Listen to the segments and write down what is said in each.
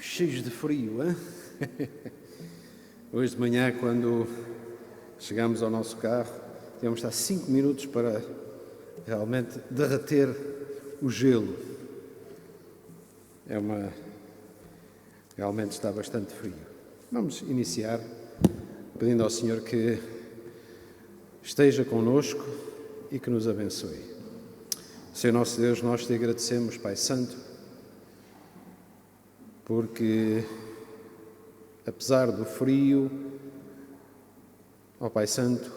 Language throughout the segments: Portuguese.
cheios de frio, hein? Hoje de manhã, quando chegámos ao nosso carro, tivemos de estar 5 minutos para realmente derreter o gelo. Realmente está bastante frio. Vamos iniciar pedindo ao Senhor que esteja connosco e que nos abençoe. Senhor nosso Deus, nós te agradecemos, Pai Santo, porque apesar do frio, ó Pai Santo,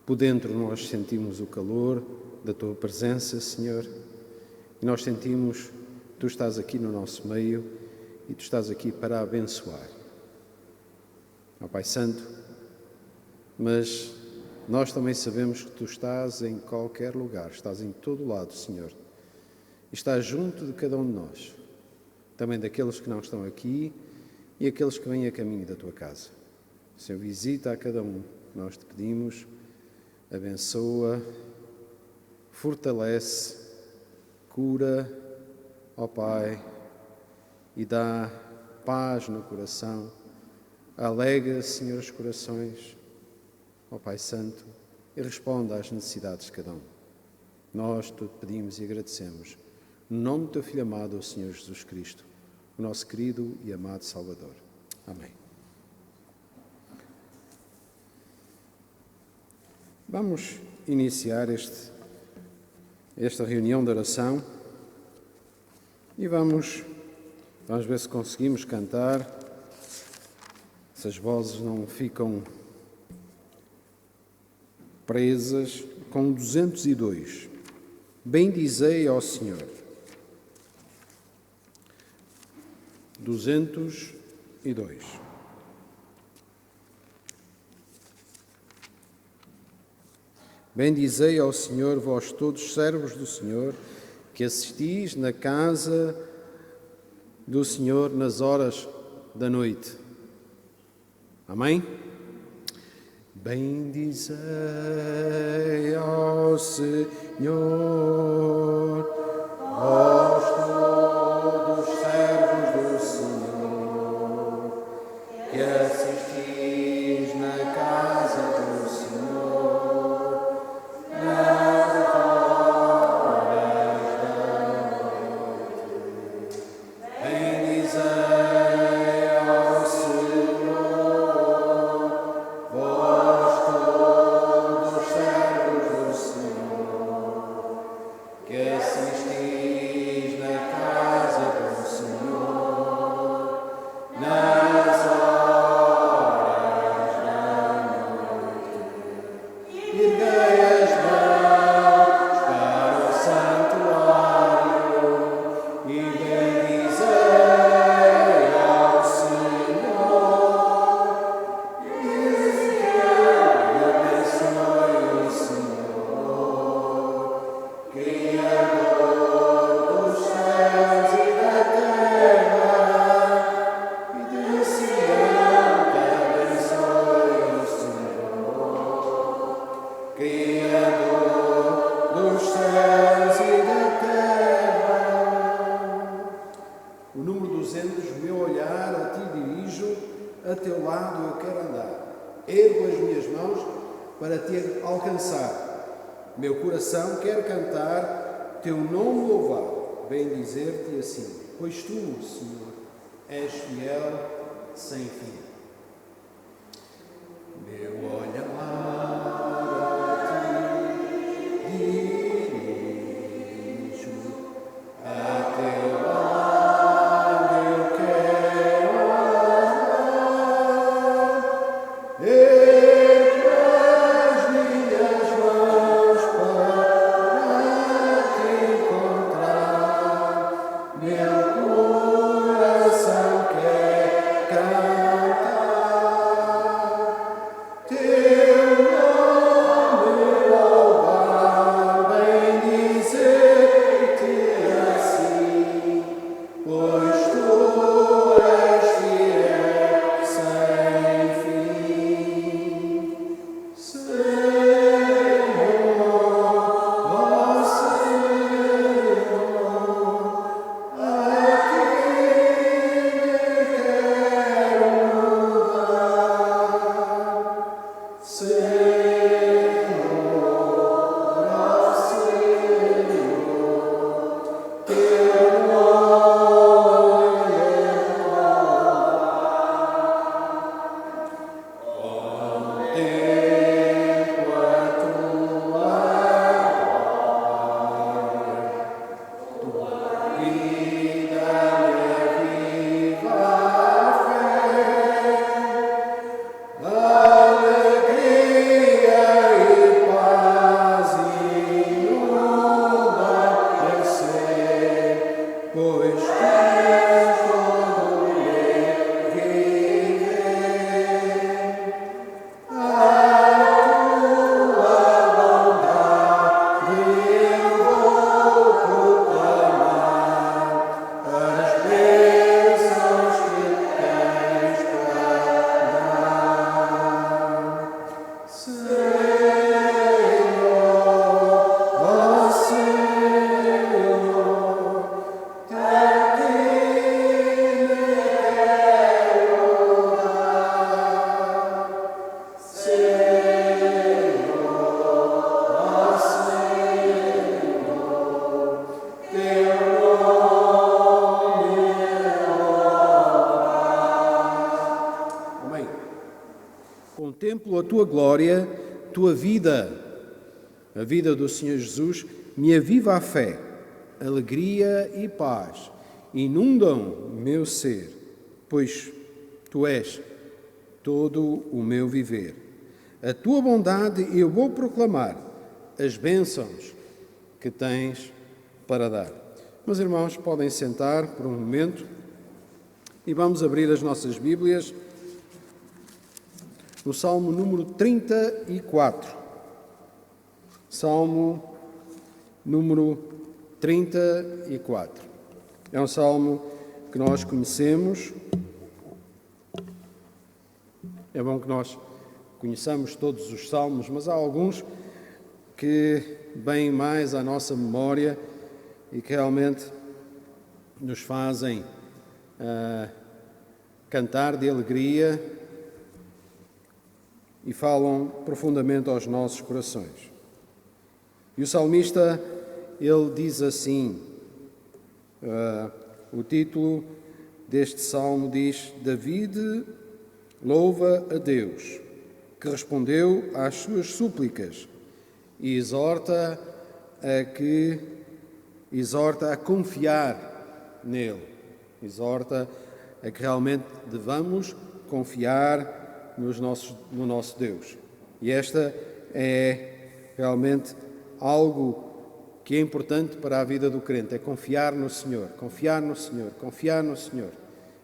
por dentro nós sentimos o calor da Tua presença, Senhor, e nós sentimos que Tu estás aqui no nosso meio e Tu estás aqui para abençoar. Ó Pai Santo, mas nós também sabemos que Tu estás em qualquer lugar, estás em todo lado, Senhor, e estás junto de cada um de nós, também daqueles que não estão aqui e aqueles que vêm a caminho da Tua casa. Senhor, visita a cada um, nós te pedimos, abençoa, fortalece, cura, ó Pai, e dá paz no coração, alegra, Senhor, os corações, ó Pai Santo, e responda às necessidades de cada um. Nós te pedimos e agradecemos, no nome do Teu Filho amado, o Senhor Jesus Cristo, o nosso querido e amado Salvador. Amém. Vamos iniciar esta reunião de oração e vamos ver se conseguimos cantar, se as vozes não ficam presas, com 202. Bendizei ao Senhor. 202. Bendizei ao Senhor, vós todos servos do Senhor, que assistis na casa do Senhor nas horas da noite. Amém? Bendizei ao Senhor, vós todos servos do Senhor, que assistis na casa do Senhor, nas horas da noite. Bendizei ao Senhor, vós todos servos do Senhor, que assistis na casa do Senhor, nas horas da noite. Erguei as mãos para o santuário e bendizei ao Senhor, e que abençoe o Senhor, Criador dos céus e da terra, e de Sião que abençoe o Senhor, Criador dos céus e da terra. O número 200, o meu olhar a Ti dirijo, a Teu lado eu quero andar. Ergo as minhas mãos para Te alcançar. Meu coração quer cantar, Teu nome louvar, bem dizer-te assim, pois Tu, Senhor, és fiel sem fim. Meu olhar a Ti dirijo, a Teu lado eu quero andar. Ergo as minhas mãos para Te encontrar. Meu coração quer cantar. contemplo a tua glória, tua vida, a vida do Senhor Jesus, me aviva a fé, alegria e paz, inundam meu ser, pois tu és todo o meu viver. A tua bondade eu vou proclamar, as bênçãos que tens para dar. Meus irmãos, podem sentar por um momento e vamos abrir as nossas Bíblias no Salmo número 34. Salmo número 34. É um salmo que nós conhecemos. É bom que nós conheçamos todos os salmos, mas há alguns que vêm mais à nossa memória e que realmente nos fazem cantar de alegria e falam profundamente aos nossos corações. E o salmista, ele diz assim, o título deste salmo diz: David louva a Deus, que respondeu às suas súplicas e exorta a confiar nele, exorta a que realmente devamos confiar no nosso Deus. E esta é realmente algo que é importante para a vida do crente, é confiar no Senhor, confiar no Senhor, confiar no Senhor.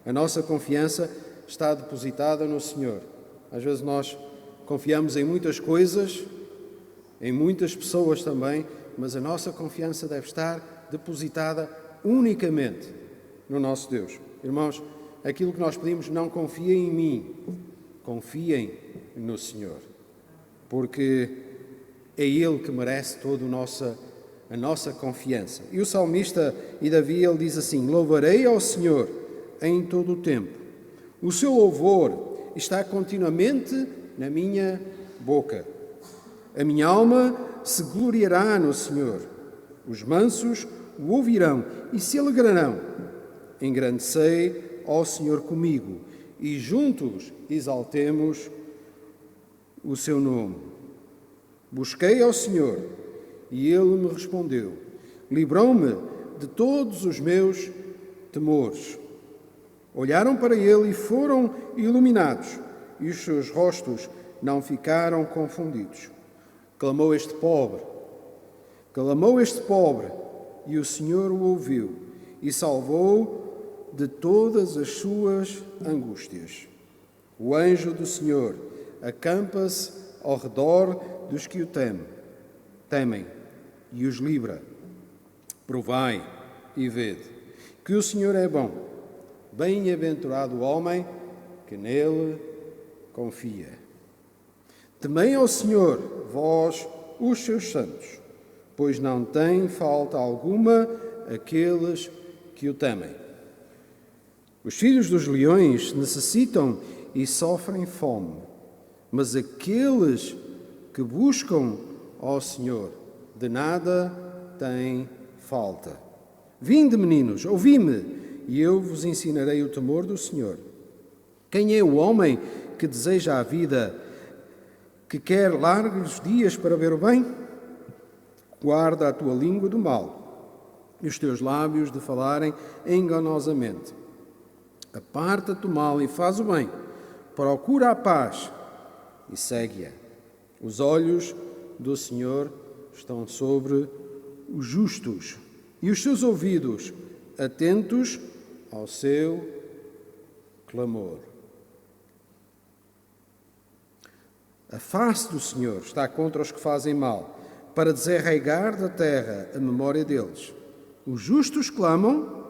A nossa confiança está depositada no Senhor. Às vezes nós confiamos em muitas coisas, em muitas pessoas também, mas a nossa confiança deve estar depositada unicamente no nosso Deus. Irmãos, aquilo que nós pedimos, não confiem em mim, confiem no Senhor, porque é Ele que merece toda a nossa confiança. E o salmista e Davi, ele diz assim: louvarei ao Senhor em todo o tempo. O seu louvor está continuamente na minha boca. A minha alma se gloriará no Senhor. Os mansos o ouvirão e se alegrarão. Engrandecei ao Senhor comigo e juntos exaltemos o seu nome. Busquei ao Senhor e Ele me respondeu. Livrou-me de todos os meus temores. Olharam para Ele e foram iluminados, e os seus rostos não ficaram confundidos. Clamou este pobre, e o Senhor o ouviu e salvou de todas as suas angústias. O anjo do Senhor acampa-se ao redor dos que o temem e os livra. Provai e vede que o Senhor é bom. Bem-aventurado o homem que nele confia. Temei ao Senhor, vós, os seus santos, pois não tem falta alguma aqueles que o temem. Os filhos dos leões necessitam e sofrem fome, mas aqueles que buscam ao Senhor de nada têm falta. Vinde, meninos, ouvi-me, e eu vos ensinarei o temor do Senhor. Quem é o homem que deseja a vida, que quer largos dias para ver o bem? Guarda a tua língua do mal e os teus lábios de falarem enganosamente. Aparta-te do mal e faz o bem. Procura a paz e segue-a. Os olhos do Senhor estão sobre os justos e os seus ouvidos atentos ao seu clamor. A face do Senhor está contra os que fazem mal, para desarraigar da terra a memória deles. Os justos clamam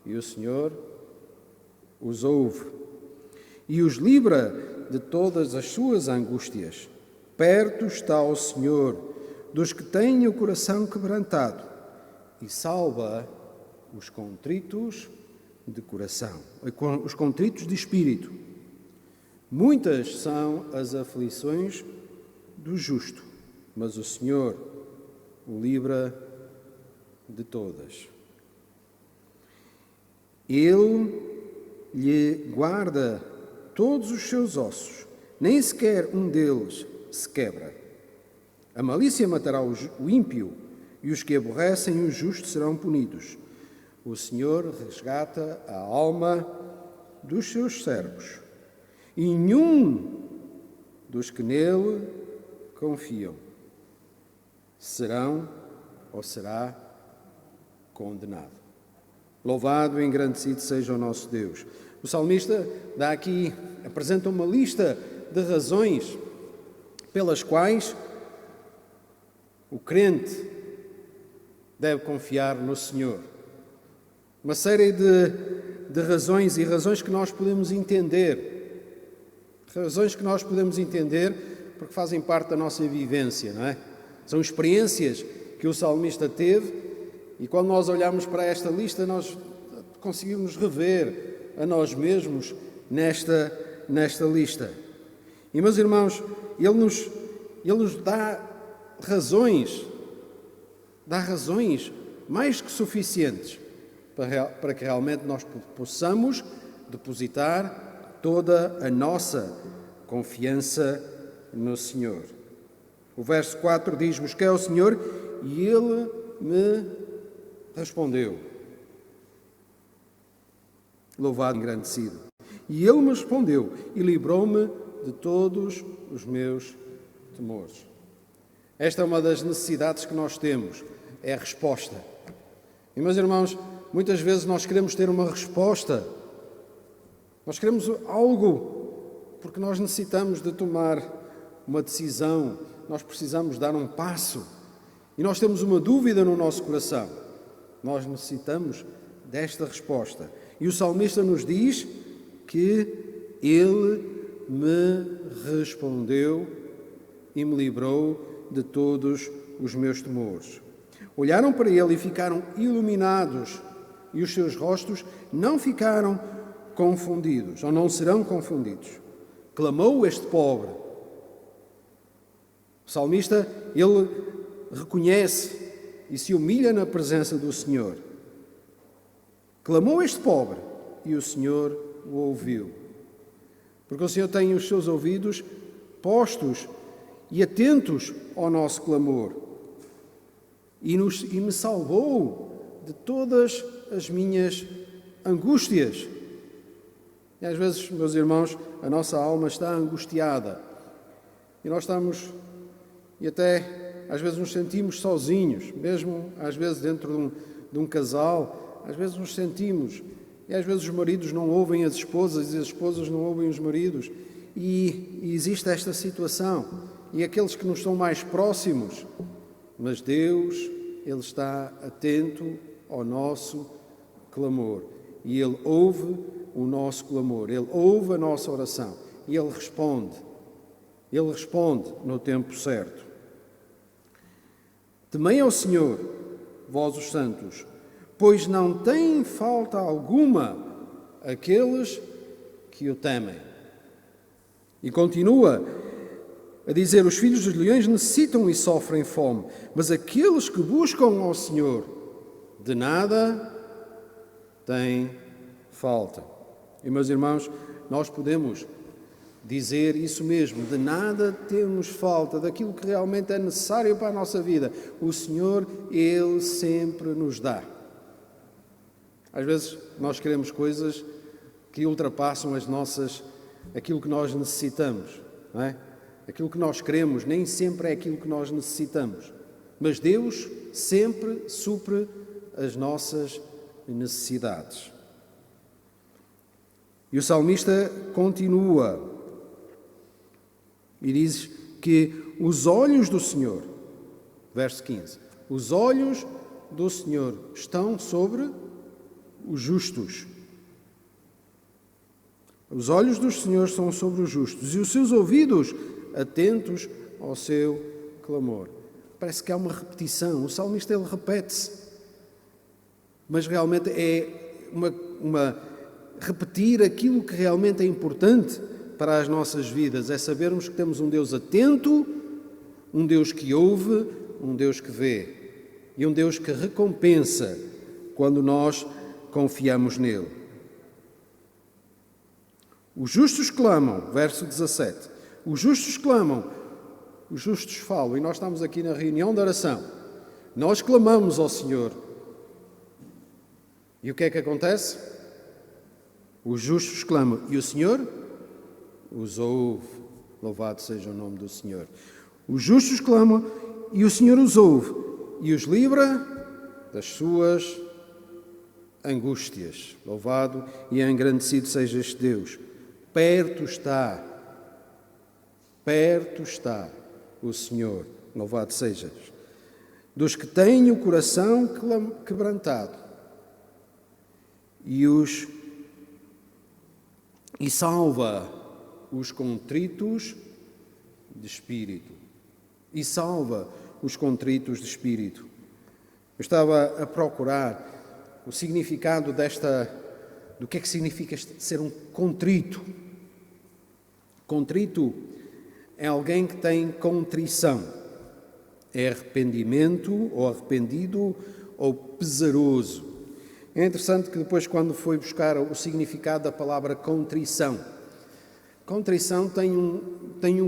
e o Senhor os ouve e os livra de todas as suas angústias. Perto está o Senhor dos que têm o coração quebrantado e salva os contritos de coração, os contritos de espírito. Muitas são as aflições do justo, mas o Senhor o livra de todas. Ele lhe guarda todos os seus ossos, nem sequer um deles se quebra. A malícia matará o ímpio, e os que aborrecem o justo serão punidos. O Senhor resgata a alma dos seus servos, e nenhum dos que nele confiam será condenado. Louvado e engrandecido seja o nosso Deus. O salmista apresenta uma lista de razões pelas quais o crente deve confiar no Senhor. Uma série de razões e razões que nós podemos entender. Razões que nós podemos entender porque fazem parte da nossa vivência, não é? São experiências que o salmista teve e quando nós olhamos para esta lista nós conseguimos rever a nós mesmos nesta lista. E, meus irmãos, Ele nos dá razões mais que suficientes para que realmente nós possamos depositar toda a nossa confiança no Senhor. O verso 4 diz: busquei ao Senhor e Ele me respondeu. Louvado e engrandecido. E Ele me respondeu e livrou-me de todos os meus temores. Esta é uma das necessidades que nós temos, é a resposta. E, meus irmãos, muitas vezes nós queremos ter uma resposta. Nós queremos algo porque nós necessitamos de tomar uma decisão, nós precisamos dar um passo e nós temos uma dúvida no nosso coração. Nós necessitamos desta resposta. E o salmista nos diz que Ele me respondeu e me livrou de todos os meus temores. Olharam para Ele e ficaram iluminados, e os seus rostos não ficaram confundidos, ou não serão confundidos. Clamou este pobre. O salmista, ele reconhece e se humilha na presença do Senhor. Clamou este pobre e o Senhor o ouviu. Porque o Senhor tem os seus ouvidos postos e atentos ao nosso clamor. E me salvou de todas as minhas angústias. E às vezes, meus irmãos, a nossa alma está angustiada. E nós e até às vezes nos sentimos sozinhos, mesmo às vezes dentro de um casal, às vezes nos sentimos, e às vezes os maridos não ouvem as esposas e as esposas não ouvem os maridos, e existe esta situação, e aqueles que nos são mais próximos, mas Deus, Ele está atento ao nosso clamor, e Ele ouve o nosso clamor, Ele ouve a nossa oração, e Ele responde no tempo certo. Temei ao Senhor, vós os santos, pois não tem falta alguma aqueles que o temem. E continua a dizer: os filhos dos leões necessitam e sofrem fome, mas aqueles que buscam ao Senhor de nada têm falta. E, meus irmãos, nós podemos dizer isso mesmo, de nada temos falta, daquilo que realmente é necessário para a nossa vida. O Senhor, Ele sempre nos dá. Às vezes nós queremos coisas que ultrapassam aquilo que nós necessitamos, não é? Aquilo que nós queremos nem sempre é aquilo que nós necessitamos. Mas Deus sempre supre as nossas necessidades. E o salmista continua e diz que os olhos do Senhor, verso 15, os olhos do Senhor estão sobre os justos. Os olhos do Senhor são sobre os justos e os seus ouvidos atentos ao seu clamor. Parece que há uma repetição. O salmista, ele repete-se. Mas realmente é repetir aquilo que realmente é importante para as nossas vidas. É sabermos que temos um Deus atento, um Deus que ouve, um Deus que vê e um Deus que recompensa quando nós confiamos nele. Os justos clamam, verso 17, Os justos clamam, os justos falam, e nós estamos aqui na reunião de oração. Nós clamamos ao Senhor. E o que é que acontece? Os justos clamam, e o Senhor os ouve. Louvado seja o nome do Senhor. Os justos clamam, e o Senhor os ouve, e os livra das suas angústias. Louvado e engrandecido seja este Deus. Perto está o Senhor, louvado sejas, dos que têm o coração quebrantado e salva os contritos de espírito. E salva os contritos de espírito. Eu estava a procurar o significado do que é que significa ser um contrito. Contrito é alguém que tem contrição, é arrependimento, ou arrependido, ou pesaroso. É interessante que depois, quando foi buscar o significado da palavra contrição tem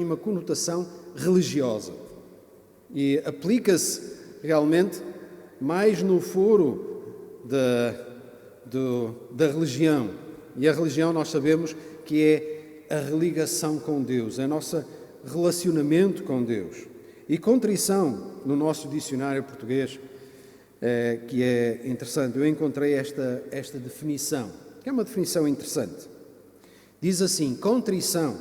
uma conotação religiosa e aplica-se realmente mais no foro da religião. E a religião nós sabemos que é a religação com Deus, é o nosso relacionamento com Deus. E contrição, no nosso dicionário português, que é interessante, eu encontrei esta definição, que é uma definição interessante. Diz assim: contrição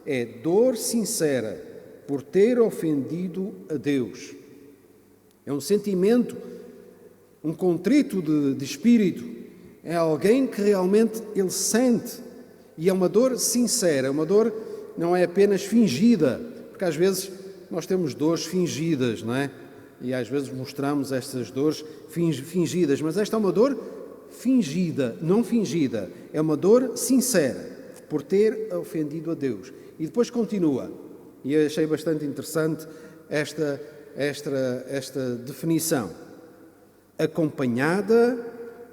é dor sincera por ter ofendido a Deus. É um sentimento, um contrito de espírito. É alguém que realmente ele sente. E é uma dor sincera, uma dor não é apenas fingida, porque às vezes nós temos dores fingidas, não é? E às vezes mostramos estas dores fingidas, mas esta é uma dor fingida, não fingida. É uma dor sincera, por ter ofendido a Deus. E depois continua, e eu achei bastante interessante esta definição. Acompanhada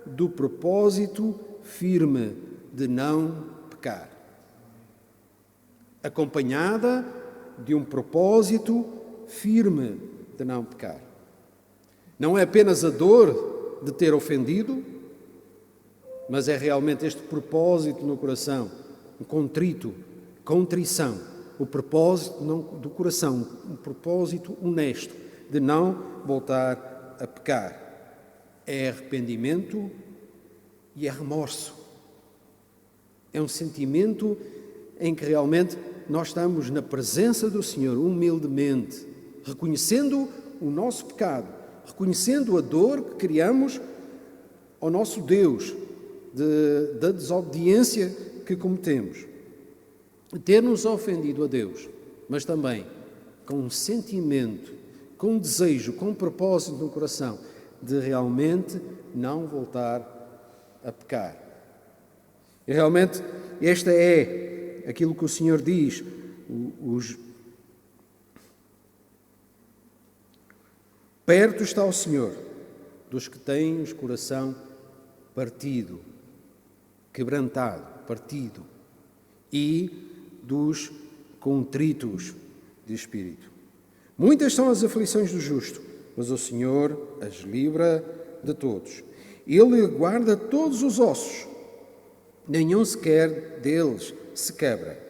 do propósito firme de não pecar. Acompanhada de um propósito firme de não pecar. Não é apenas a dor de ter ofendido, mas é realmente este propósito no coração, um contrição, o propósito do coração, um propósito honesto de não voltar a pecar. É arrependimento e é remorso. É um sentimento em que realmente nós estamos na presença do Senhor, humildemente, reconhecendo o nosso pecado, reconhecendo a dor que criamos ao nosso Deus, da desobediência que cometemos. Ter-nos ofendido a Deus, mas também com um sentimento, com um desejo, com um propósito no coração de realmente não voltar a pecar. E realmente esta é aquilo que o Senhor diz, perto está o Senhor dos que têm o coração partido, quebrantado, partido, e dos contritos de espírito. Muitas são as aflições do justo, mas o Senhor as livra de todos. Ele guarda todos os ossos, nenhum sequer deles se quebra.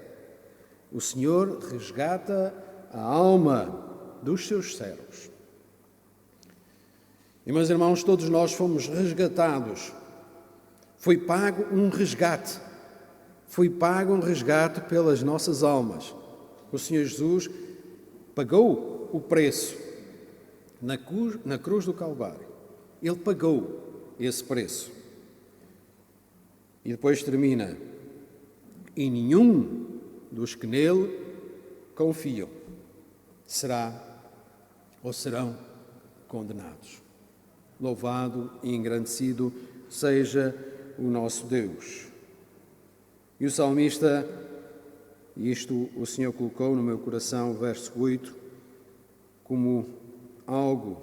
O Senhor resgata a alma dos seus servos. E, meus irmãos, todos nós fomos resgatados. Foi pago um resgate. Foi pago um resgate pelas nossas almas. O Senhor Jesus pagou o preço na cruz do Calvário. Ele pagou esse preço. E depois termina: e nenhum dos que nele confiam será ou serão condenados. Louvado e engrandecido seja o nosso Deus. E o salmista, e isto o Senhor colocou no meu coração, verso 8, como algo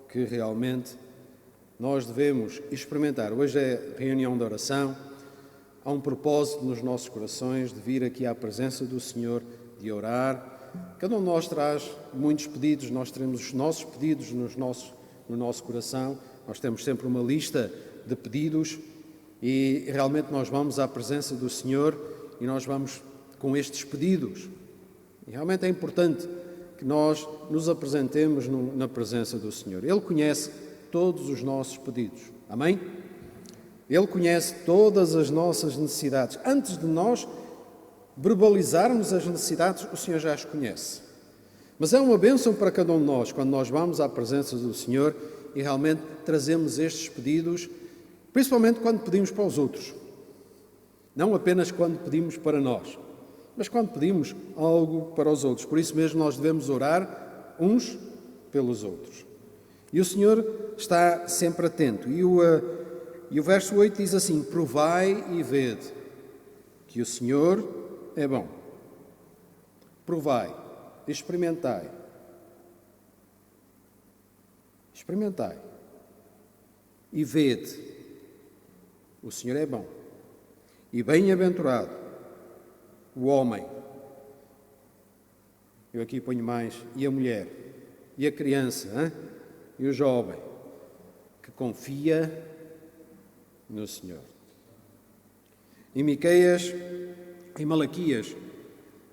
que realmente nós devemos experimentar. Hoje é reunião de oração, há um propósito nos nossos corações de vir aqui à presença do Senhor, de orar. Cada um de nós traz muitos pedidos, nós temos os nossos pedidos no nosso coração, nós temos sempre uma lista de pedidos e realmente nós vamos à presença do Senhor e nós vamos com estes pedidos. E realmente é importante que nós nos apresentemos na presença do Senhor. Ele conhece todos os nossos pedidos. Amém? Ele conhece todas as nossas necessidades. Antes de nós verbalizarmos as necessidades, o Senhor já as conhece. Mas é uma bênção para cada um de nós, quando nós vamos à presença do Senhor e realmente trazemos estes pedidos, principalmente quando pedimos para os outros. Não apenas quando pedimos para nós, mas quando pedimos algo para os outros. Por isso mesmo nós devemos orar uns pelos outros. E o Senhor está sempre atento. E o verso 8 diz assim: provai e vede que o Senhor é bom. Provai, experimentai. Experimentai. E vede, o Senhor é bom. E bem-aventurado o homem. Eu aqui ponho mais, e a mulher, e a criança, hein? E o jovem, que confia no Senhor. Em Miqueias e Malaquias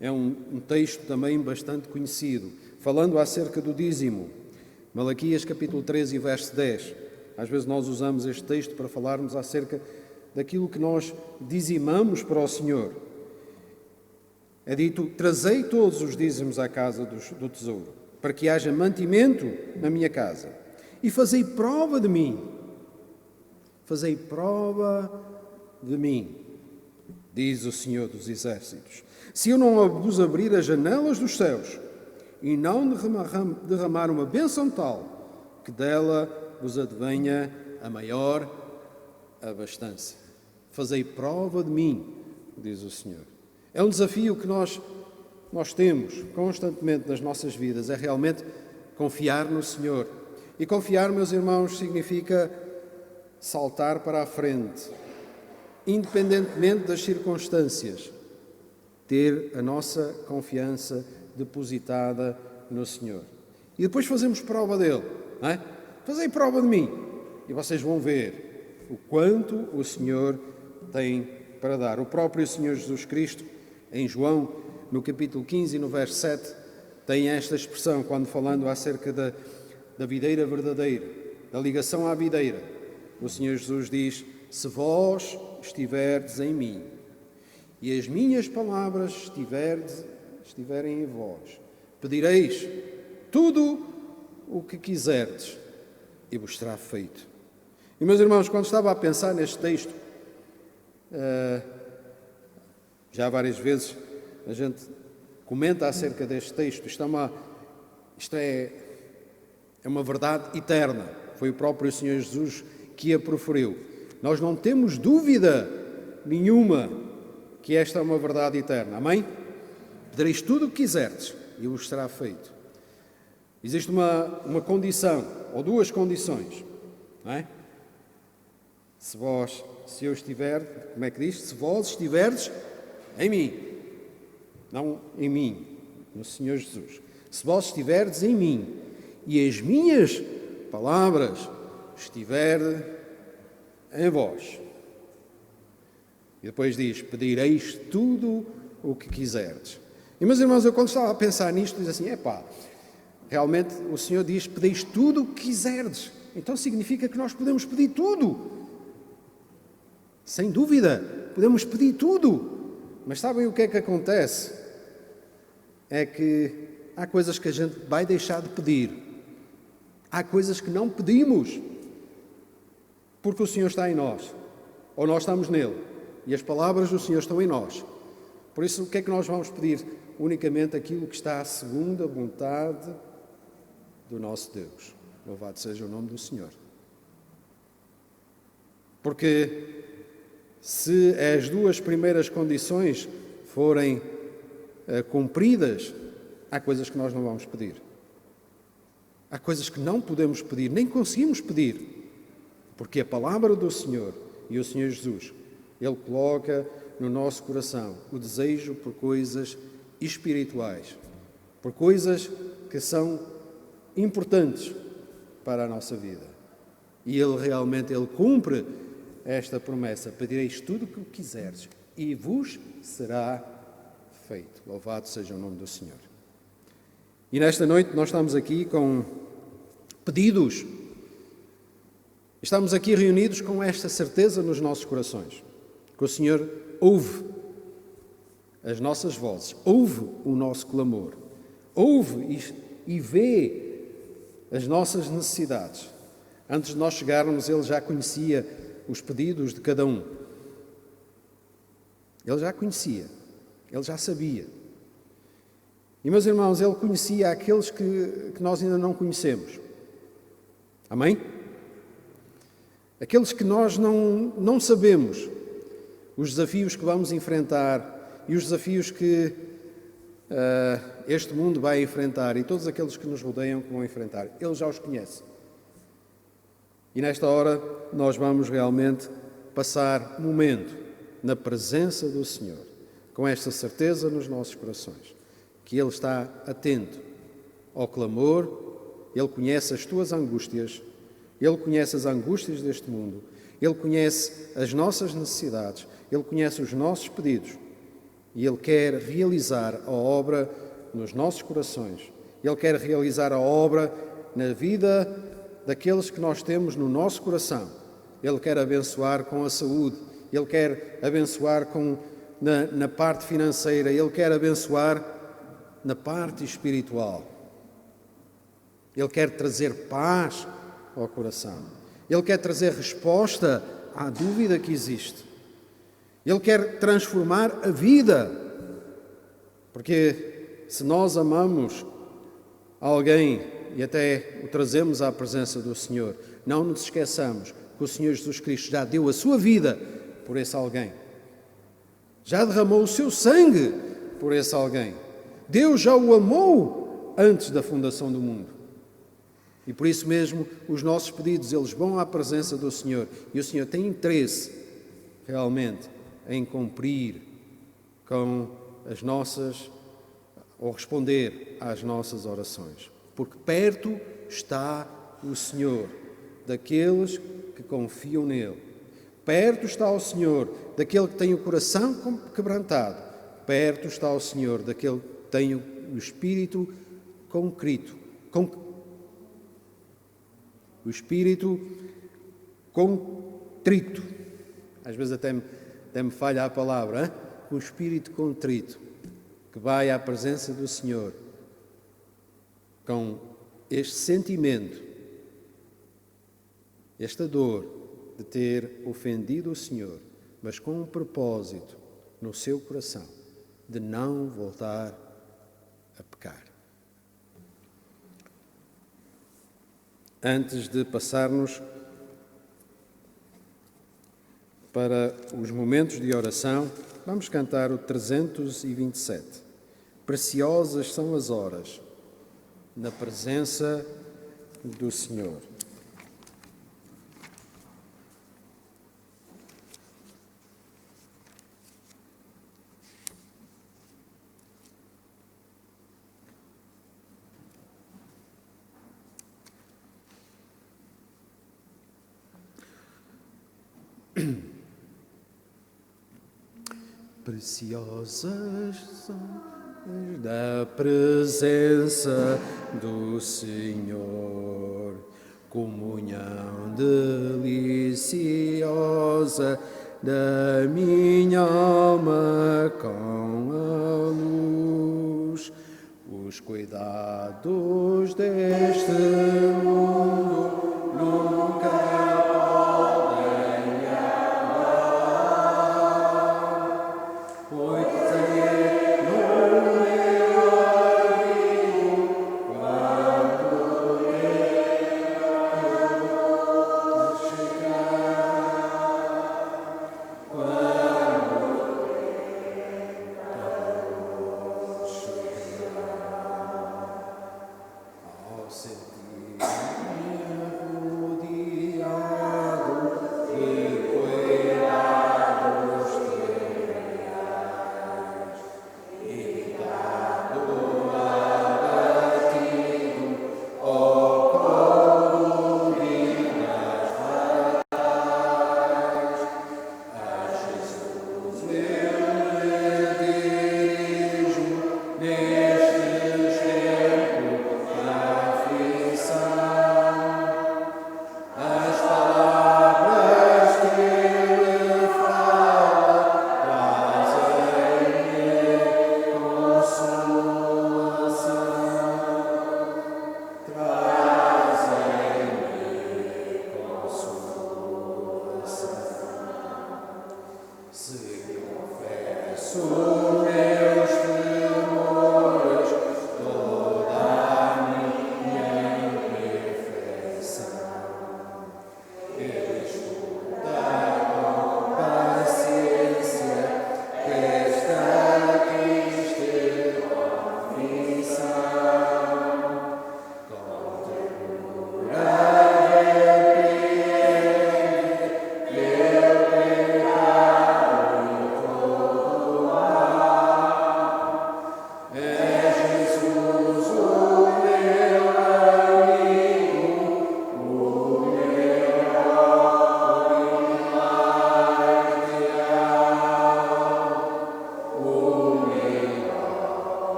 é um texto também bastante conhecido, falando acerca do dízimo. Malaquias capítulo 13 e verso 10. Às vezes nós usamos este texto para falarmos acerca daquilo que nós dizimamos para o Senhor. É dito: trazei todos os dízimos à casa do tesouro, para que haja mantimento na minha casa. E fazei prova de mim. Fazei prova de mim, diz o Senhor dos Exércitos. Se eu não vos abrir as janelas dos céus e não derramar uma bênção tal, que dela vos advenha a maior abastança. Fazei prova de mim, diz o Senhor. É um desafio que nós temos constantemente nas nossas vidas, é realmente confiar no Senhor. E confiar, meus irmãos, significa saltar para a frente, independentemente das circunstâncias, ter a nossa confiança depositada no Senhor. E depois fazemos prova dele, não é? Fazei prova de mim e vocês vão ver o quanto o Senhor tem para dar. O próprio Senhor Jesus Cristo, em João, no capítulo 15 e no verso 7, tem esta expressão, quando falando acerca da videira verdadeira, da ligação à videira. O Senhor Jesus diz: se vós estiverdes em mim e as minhas palavras estiverem em vós, pedireis tudo o que quiserdes e vos será feito. E, meus irmãos, quando estava a pensar neste texto, já várias vezes a gente comenta acerca deste texto. Isto é uma verdade eterna. Foi o próprio Senhor Jesus que a proferiu. Nós não temos dúvida nenhuma que esta é uma verdade eterna. Amém? Pedireis tudo o que quiserdes e vos será feito. Existe uma condição, ou duas condições, não é? Se eu estiver, como é que diz? Se vós estiverdes em mim, não em mim, no Senhor Jesus. Se vós estiverdes em mim e as minhas palavras estiverem em vós. E depois diz: pedireis tudo o que quiserdes. E, meus irmãos, eu quando estava a pensar nisto, diz assim: realmente o Senhor diz: pedeis tudo o que quiserdes. Então significa que nós podemos pedir tudo. Sem dúvida, podemos pedir tudo. Mas sabem o que é que acontece? É que há coisas que a gente vai deixar de pedir. Há coisas que não pedimos, porque o Senhor está em nós, ou nós estamos nele, e as palavras do Senhor estão em nós. Por isso, o que é que nós vamos pedir? Unicamente aquilo que está segundo a vontade do nosso Deus. Louvado seja o nome do Senhor. Porque se as duas primeiras condições forem cumpridas, há coisas que nós não vamos pedir. Há coisas que não podemos pedir, nem conseguimos pedir, porque a palavra do Senhor e o Senhor Jesus Ele coloca no nosso coração o desejo por coisas espirituais, por coisas que são importantes para a nossa vida. E Ele realmente cumpre esta promessa: pedireis tudo o que quiserdes e vos será feito. Louvado seja o nome do Senhor. E nesta noite nós estamos aqui com pedidos. Estamos aqui reunidos com esta certeza nos nossos corações, que o Senhor ouve as nossas vozes, ouve o nosso clamor, ouve e vê as nossas necessidades. Antes de nós chegarmos, Ele já conhecia os pedidos de cada um. Ele já conhecia, Ele já sabia. E, meus irmãos, Ele conhecia aqueles que nós ainda não conhecemos. Amém? Aqueles que nós não sabemos, os desafios que vamos enfrentar e os desafios que este mundo vai enfrentar e todos aqueles que nos rodeiam que vão enfrentar. Ele já os conhece. E nesta hora nós vamos realmente passar um momento na presença do Senhor, com esta certeza nos nossos corações, que Ele está atento ao clamor, Ele conhece as tuas angústias, Ele conhece as angústias deste mundo, Ele conhece as nossas necessidades, Ele conhece os nossos pedidos e Ele quer realizar a obra nos nossos corações. Ele quer realizar a obra na vida daqueles que nós temos no nosso coração. Ele quer abençoar com a saúde, Ele quer abençoar na parte financeira, Ele quer abençoar na parte espiritual. Ele quer trazer paz ao coração. Ele quer trazer resposta à dúvida que existe. Ele quer transformar a vida. Porque se nós amamos alguém e até o trazemos à presença do Senhor, não nos esqueçamos que o Senhor Jesus Cristo já deu a sua vida por esse alguém. Já derramou o seu sangue por esse alguém. Deus já o amou antes da fundação do mundo. E por isso mesmo os nossos pedidos, eles vão à presença do Senhor. E o Senhor tem interesse realmente em cumprir com as nossas, ou responder às nossas orações. Porque perto está o Senhor daqueles que confiam nele. Perto está o Senhor daquele que tem o coração quebrantado. Perto está o Senhor daquele que tem o espírito contrito. O espírito contrito. Às vezes até me falha a palavra, hein? O espírito contrito, que vai à presença do Senhor com este sentimento, esta dor de ter ofendido o Senhor, mas com um propósito no seu coração de não voltar a pecar. Antes de passarmos para os momentos de oração, vamos cantar o 327. Preciosas são as horas na presença do Senhor. Preciosas são da presença do Senhor, comunhão deliciosa da minha alma com a luz. Os cuidados deste mundo nunca rodeado de cuidados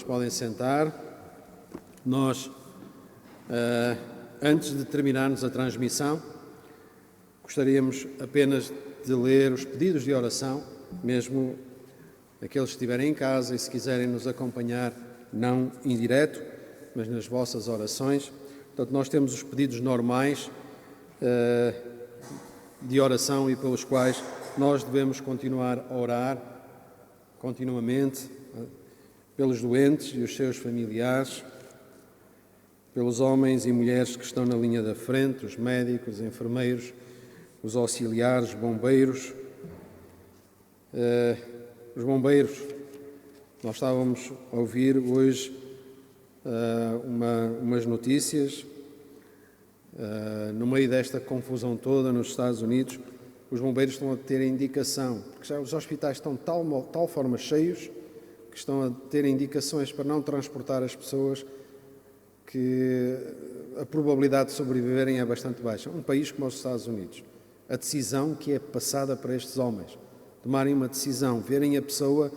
podem sentar. Nós, antes de terminarmos a transmissão, gostaríamos apenas de ler os pedidos de oração, mesmo aqueles que estiverem em casa e se quiserem nos acompanhar, não em direto, mas nas vossas orações. Portanto, nós temos os pedidos normais de oração e pelos quais nós devemos continuar a orar continuamente, pelos doentes e os seus familiares, pelos homens e mulheres que estão na linha da frente, os médicos, os enfermeiros, os auxiliares, bombeiros. Os bombeiros, nós estávamos a ouvir hoje umas notícias, no meio desta confusão toda nos Estados Unidos, os bombeiros estão a ter a indicação, porque já os hospitais estão de tal forma cheios, que estão a ter indicações para não transportar as pessoas, que a probabilidade de sobreviverem é bastante baixa. Um país como os Estados Unidos, a decisão que é passada para estes homens, tomarem uma decisão, verem a pessoa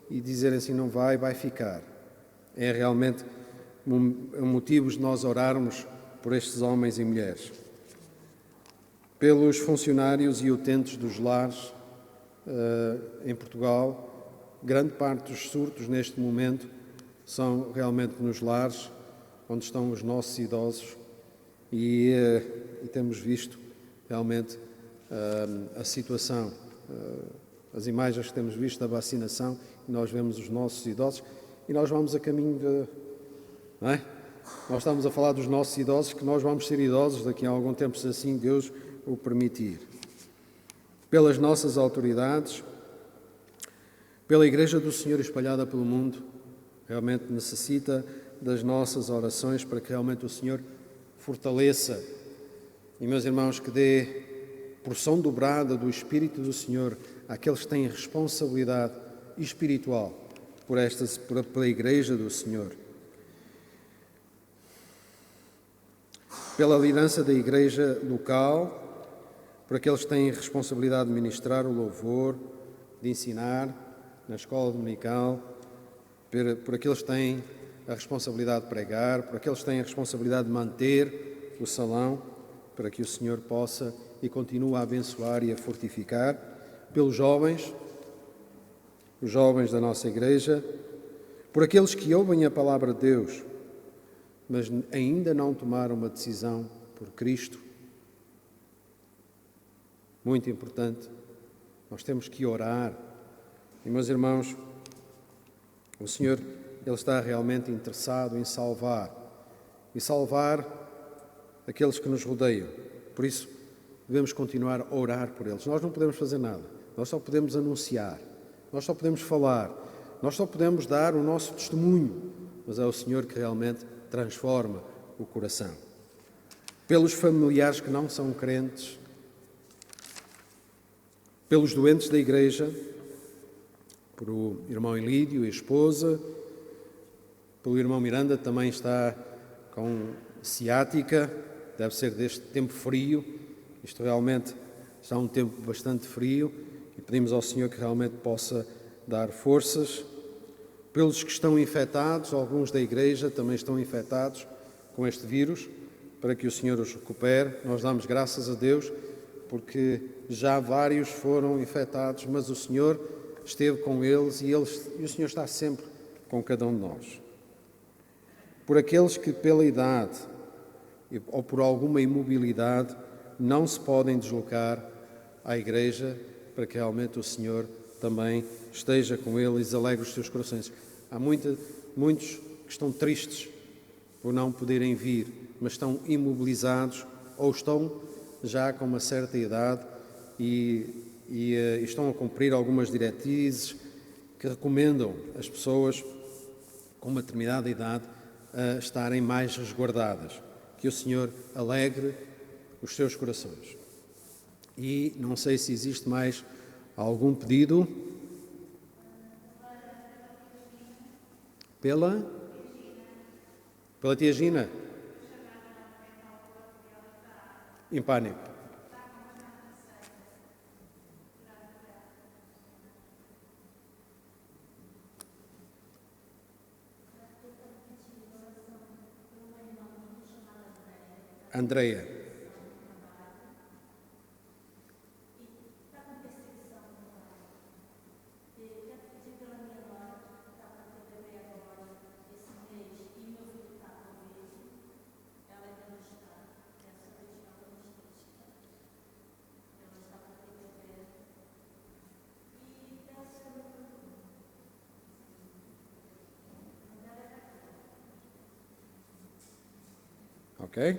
e dizerem assim, não vai ficar. É realmente motivo de nós orarmos por estes homens e mulheres. Pelos funcionários e utentes dos lares em Portugal, grande parte dos surtos neste momento são realmente nos lares, onde estão os nossos idosos e temos visto realmente a situação, as imagens que temos visto da vacinação, e nós vemos os nossos idosos e nós vamos a caminho de... Não é? Nós estamos a falar dos nossos idosos, que nós vamos ser idosos daqui a algum tempo, se assim Deus o permitir. Pelas nossas autoridades, pela Igreja do Senhor espalhada pelo mundo, realmente necessita das nossas orações para que realmente o Senhor fortaleça. E, meus irmãos, que dê porção dobrada do Espírito do Senhor àqueles que têm responsabilidade espiritual pela Igreja do Senhor. Pela liderança da Igreja local, por aqueles que têm responsabilidade de ministrar o louvor, de ensinar na escola dominical, por aqueles que têm a responsabilidade de pregar, por aqueles que têm a responsabilidade de manter o salão, para que o Senhor possa e continue a abençoar e a fortificar, pelos jovens, os jovens da nossa Igreja, por aqueles que ouvem a palavra de Deus, mas ainda não tomaram uma decisão por Cristo. Muito importante, nós temos que orar. E, meus irmãos, o Senhor, Ele está realmente interessado em salvar aqueles que nos rodeiam. Por isso, devemos continuar a orar por eles. Nós não podemos fazer nada, nós só podemos anunciar, nós só podemos falar, nós só podemos dar o nosso testemunho, mas é o Senhor que realmente transforma o coração. Pelos familiares que não são crentes, pelos doentes da Igreja, por o irmão Elídio e a esposa, pelo irmão Miranda, também está com ciática, deve ser deste tempo frio. Isto realmente está um tempo bastante frio e pedimos ao Senhor que realmente possa dar forças. Pelos que estão infectados, alguns da Igreja também estão infectados com este vírus, para que o Senhor os recupere. Nós damos graças a Deus, porque já vários foram infectados, mas o Senhor esteve com eles e o Senhor está sempre com cada um de nós. Por aqueles que pela idade ou por alguma imobilidade não se podem deslocar à Igreja, para que realmente o Senhor também esteja com eles e alegre os seus corações. Há muitos que estão tristes por não poderem vir, mas estão imobilizados ou estão já com uma certa idade e estão a cumprir algumas diretrizes que recomendam as pessoas com uma determinada idade a estarem mais resguardadas. Que o Senhor alegre os seus corações. E não sei se existe mais algum pedido. Pela tia Gina? Em pânico. Andreia. Ok?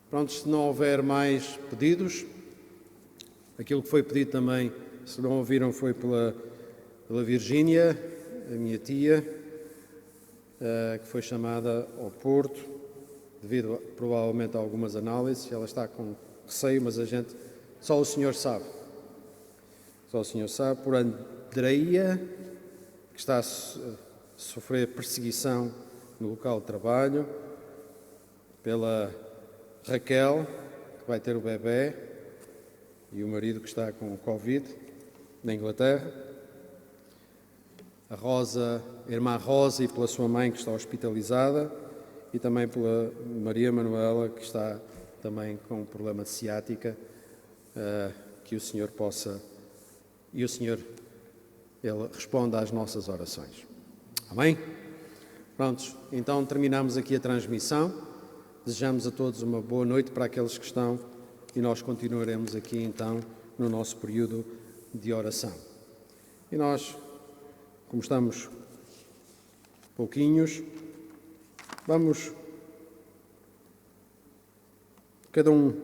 Pronto, se não houver mais pedidos, aquilo que foi pedido também, se não ouviram, foi pela Virgínia, a minha tia, que foi chamada ao Porto, devido provavelmente a algumas análises. Ela está com receio, mas só o Senhor sabe. Só o Senhor sabe. Por Andreia, que está a sofrer perseguição no local de trabalho. Pela Raquel, que vai ter o bebê, e o marido que está com o Covid, na Inglaterra. A Rosa, a irmã Rosa, e pela sua mãe, que está hospitalizada, e também pela Maria Manuela, que está também com um problema de ciática, que o Senhor possa, e o Senhor, Ele responda às nossas orações. Amém? Prontos, então terminamos aqui a transmissão. Desejamos a todos uma boa noite para aqueles que estão, e nós continuaremos aqui então no nosso período de oração. E nós, como estamos pouquinhos, vamos cada um